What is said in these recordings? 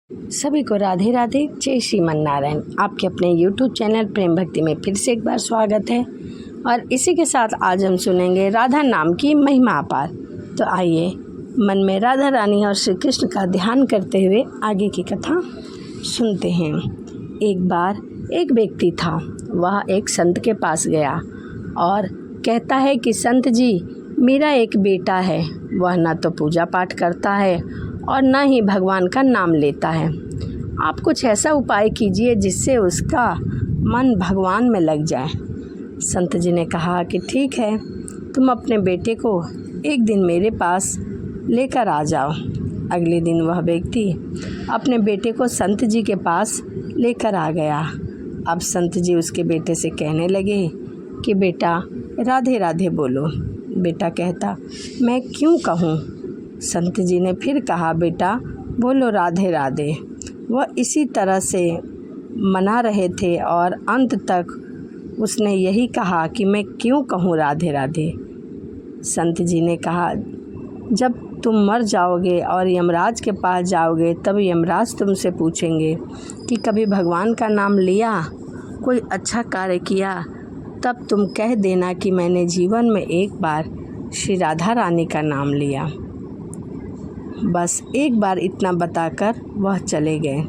सभी को राधे राधे, जय श्रीमन नारायण। आपके अपने YouTube चैनल प्रेम भक्ति में फिर से एक बार स्वागत है। और इसी के साथ आज हम सुनेंगे राधा नाम की महिमा अपार। तो आइए मन में राधा रानी और श्री कृष्ण का ध्यान करते हुए आगे की कथा सुनते हैं। एक बार एक व्यक्ति था, वह एक संत के पास गया और कहता है कि संत जी, मेरा एक बेटा है, वह ना तो पूजा पाठ करता है और न ही भगवान का नाम लेता है। आप कुछ ऐसा उपाय कीजिए जिससे उसका मन भगवान में लग जाए। संत जी ने कहा कि ठीक है, तुम अपने बेटे को एक दिन मेरे पास लेकर आ जाओ। अगले दिन वह व्यक्ति अपने बेटे को संत जी के पास लेकर आ गया। अब संत जी उसके बेटे से कहने लगे कि बेटा राधे राधे बोलो। बेटा कहता, मैं क्यों कहूँ। संत जी ने फिर कहा, बेटा बोलो राधे राधे। वह इसी तरह से मना रहे थे और अंत तक उसने यही कहा कि मैं क्यों कहूँ राधे राधे। संत जी ने कहा, जब तुम मर जाओगे और यमराज के पास जाओगे तब यमराज तुमसे पूछेंगे कि कभी भगवान का नाम लिया, कोई अच्छा कार्य किया, तब तुम कह देना कि मैंने जीवन में एक बार श्री राधा रानी का नाम लिया। बस एक बार इतना बताकर वह चले गए।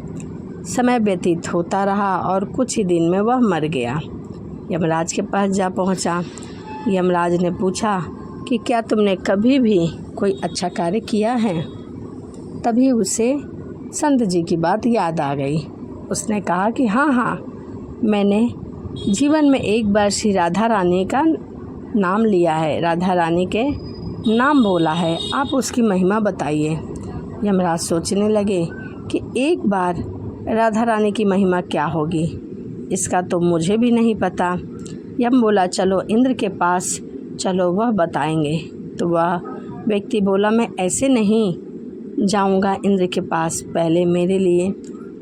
समय व्यतीत होता रहा और कुछ ही दिन में वह मर गया। यमराज के पास जा पहुंचा। यमराज ने पूछा कि क्या तुमने कभी भी कोई अच्छा कार्य किया है। तभी उसे संत जी की बात याद आ गई। उसने कहा कि हाँ, मैंने जीवन में एक बार श्री राधा रानी का नाम लिया है, राधा रानी के नाम बोला है, आप उसकी महिमा बताइए। यमराज सोचने लगे कि एक बार राधा रानी की महिमा क्या होगी, इसका तो मुझे भी नहीं पता। यम बोला, चलो इंद्र के पास चलो, वह बताएंगे। तो वह व्यक्ति बोला, मैं ऐसे नहीं जाऊंगा इंद्र के पास, पहले मेरे लिए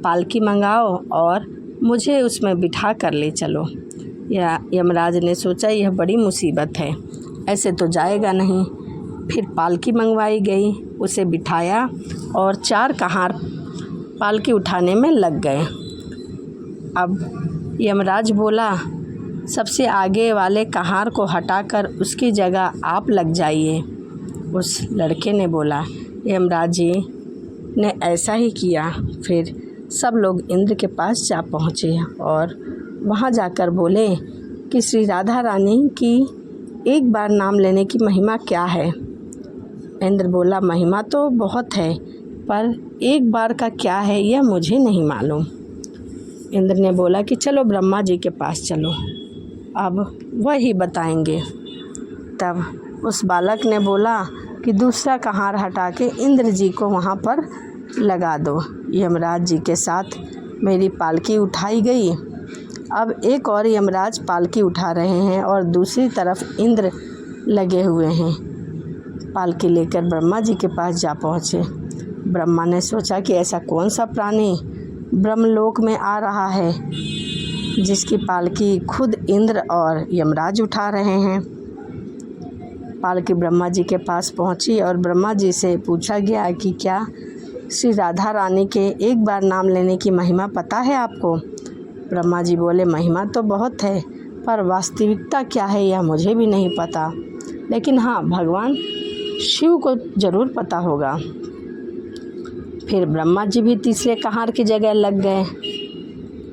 पालकी मंगाओ और मुझे उसमें बिठा कर ले चलो। यमराज ने सोचा यह बड़ी मुसीबत है, ऐसे तो जाएगा नहीं। फिर पालकी मंगवाई गई, उसे बिठाया और 4 कहार पालकी उठाने में लग गए। अब यमराज बोला, सबसे आगे वाले कहार को हटाकर उसकी जगह आप लग जाइए। उस लड़के ने बोला। यमराज जी ने ऐसा ही किया। फिर सब लोग इंद्र के पास जा पहुँचे और वहाँ जाकर बोले कि श्री राधा रानी की एक बार नाम लेने की महिमा क्या है। इंद्र बोला, महिमा तो बहुत है, पर एक बार का क्या है यह मुझे नहीं मालूम। इंद्र ने बोला कि चलो ब्रह्मा जी के पास चलो, अब वह ही बताएंगे। तब उस बालक ने बोला कि दूसरा कहार हटा के इंद्र जी को वहाँ पर लगा दो। यमराज जी के साथ मेरी पालकी उठाई गई। अब एक और यमराज पालकी उठा रहे हैं और दूसरी तरफ इंद्र लगे हुए हैं। पालकी लेकर ब्रह्मा जी के पास जा पहुँचे। ब्रह्मा ने सोचा कि ऐसा कौन सा प्राणी ब्रह्मलोक में आ रहा है जिसकी पालकी खुद इंद्र और यमराज उठा रहे हैं। पालकी ब्रह्मा जी के पास पहुंची और ब्रह्मा जी से पूछा गया कि क्या श्री राधा रानी के एक बार नाम लेने की महिमा पता है आपको। ब्रह्मा जी बोले, महिमा तो बहुत है, पर वास्तविकता क्या है यह मुझे भी नहीं पता, लेकिन हाँ, भगवान शिव को ज़रूर पता होगा। फिर ब्रह्मा जी भी तीसरे कहार की जगह लग गए।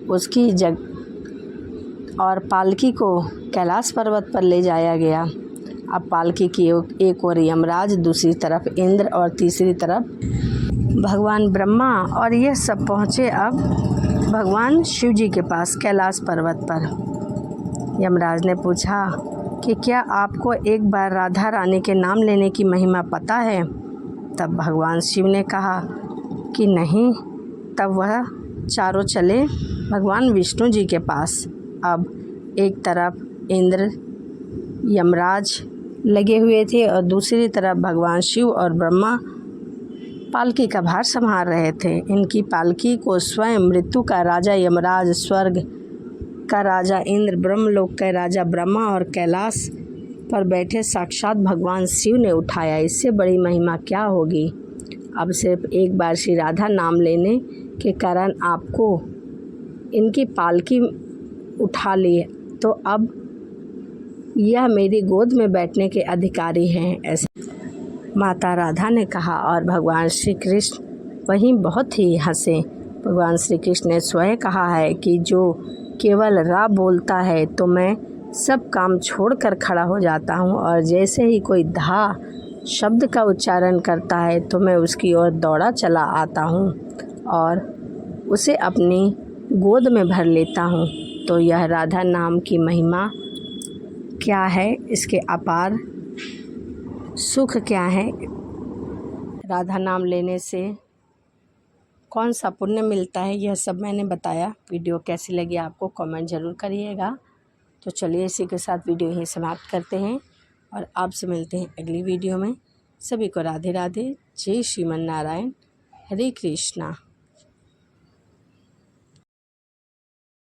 उसकी और पालकी को कैलाश पर्वत पर ले जाया गया। अब पालकी की एक ओर यमराज, दूसरी तरफ इंद्र और तीसरी तरफ भगवान ब्रह्मा, और ये सब पहुँचे अब भगवान शिव जी के पास कैलाश पर्वत पर। यमराज ने पूछा कि क्या आपको एक बार राधा रानी के नाम लेने की महिमा पता है। तब भगवान शिव ने कहा कि नहीं। तब वह चारों चले भगवान विष्णु जी के पास। अब एक तरफ इंद्र यमराज लगे हुए थे और दूसरी तरफ भगवान शिव और ब्रह्मा पालकी का भार संभाल रहे थे। इनकी पालकी को स्वयं मृत्यु का राजा यमराज, स्वर्ग का राजा इंद्र, ब्रह्मलोक का राजा ब्रह्मा और कैलाश पर बैठे साक्षात भगवान शिव ने उठाया। इससे बड़ी महिमा क्या होगी। अब सिर्फ एक बार श्री राधा नाम लेने के कारण आपको इनकी पालकी उठा ली, तो अब यह मेरी गोद में बैठने के अधिकारी हैं, ऐसे माता राधा ने कहा। और भगवान श्री कृष्ण वहीं बहुत ही हंसे। भगवान श्री कृष्ण ने स्वयं कहा है कि जो केवल रा बोलता है तो मैं सब काम छोड़कर खड़ा हो जाता हूँ, और जैसे ही कोई धा शब्द का उच्चारण करता है तो मैं उसकी ओर दौड़ा चला आता हूँ और उसे अपनी गोद में भर लेता हूँ। तो यह राधा नाम की महिमा क्या है, इसके अपार सुख क्या है, राधा नाम लेने से कौन सा पुण्य मिलता है, यह सब मैंने बताया। वीडियो कैसी लगी आपको कमेंट ज़रूर करिएगा। तो चलिए इसी के साथ वीडियो यहीं समाप्त करते हैं और आपसे मिलते हैं अगली वीडियो में। सभी को राधे राधे, जय श्रीमन नारायण, हरे कृष्णा।